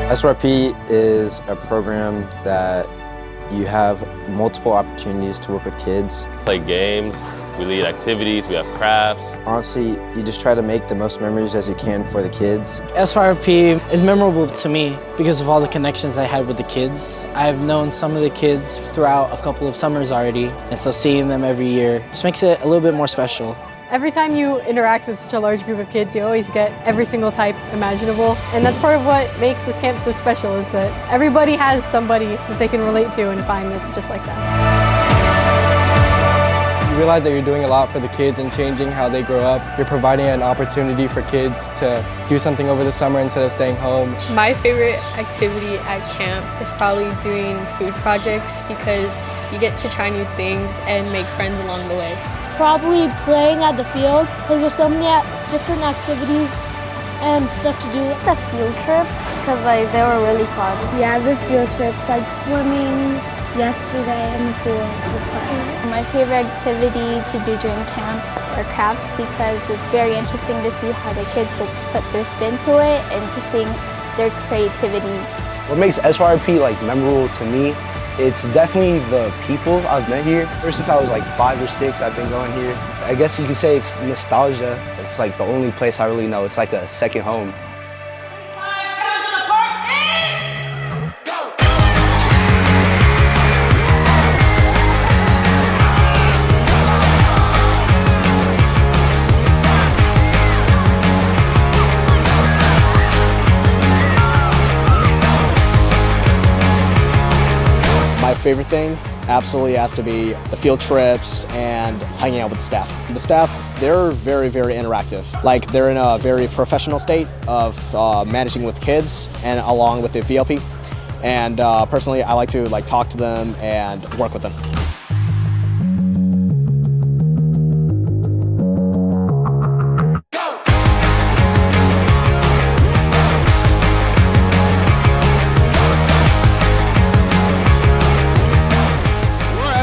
SRP is a program that you have multiple opportunities to work with kids. Play games, we lead activities, we have crafts. Honestly, you just try to make the most memories as you can for the kids. SRP is memorable to me because of all the connections I had with the kids. I've known some of the kids throughout a couple of summers already, and so seeing them every year just makes it a little bit more special. Every time you interact with such a large group of kids, you always get every single type imaginable. And that's part of what makes this camp so special, is that everybody has somebody that they can relate to and find that's just like that. You realize that you're doing a lot for the kids and changing how they grow up. You're providing an opportunity for kids to do something over the summer instead of staying home. My favorite activity at camp is probably doing food projects because you get to try new things and make friends along the way. Probably playing at the field because there's so many different activities and stuff to do. The field trips, because they were really fun. Yeah, the field trips, like swimming yesterday in the pool was fun. My favorite activity to do during camp are crafts because it's very interesting to see how the kids will put their spin to it and just seeing their creativity. What makes SRP memorable to me, it's definitely the people I've met here. Ever since I was 5 or 6, I've been going here. I guess you could say it's nostalgia. It's the only place I really know. It's like a second home. My favorite thing absolutely has to be the field trips and hanging out with the staff. The staff, they're very, very interactive. They're in a very professional state of managing with kids and along with the VLP. And personally, I like to talk to them and work with them.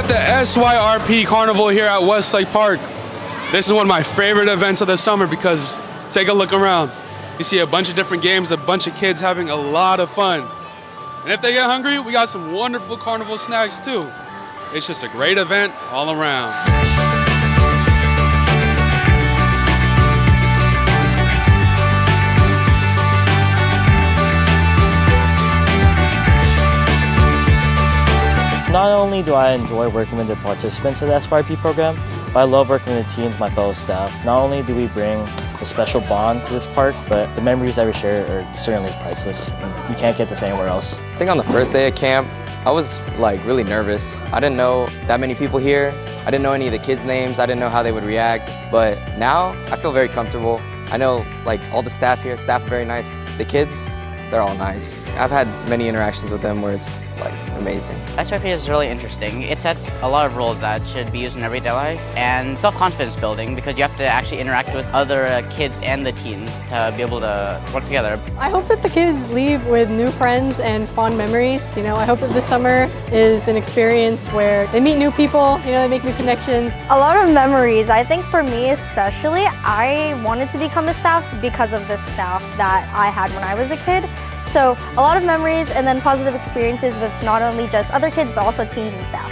The SYRP Carnival here at Westlake Park. This is one of my favorite events of the summer because take a look around. You see a bunch of different games, a bunch of kids having a lot of fun. And if they get hungry, we got some wonderful carnival snacks too. It's just a great event all around. Not only do I enjoy working with the participants of the SYRP program, but I love working with the teens, my fellow staff. Not only do we bring a special bond to this park, but the memories that we share are certainly priceless. And you can't get this anywhere else. I think on the first day of camp, I was really nervous. I didn't know that many people here. I didn't know any of the kids' names. I didn't know how they would react. But now I feel very comfortable. I know all the staff here, staff are very nice. The kids, they're all nice. I've had many interactions with them where it's amazing. SRP is really interesting. It sets a lot of rules that should be used in everyday life and self-confidence building because you have to actually interact with other kids and the teens to be able to work together. I hope that the kids leave with new friends and fond memories. I hope that this summer is an experience where they meet new people, they make new connections. A lot of memories. I think for me especially, I wanted to become a staff because of the staff that I had when I was a kid. So a lot of memories and then positive experiences with not only just other kids but also teens and staff.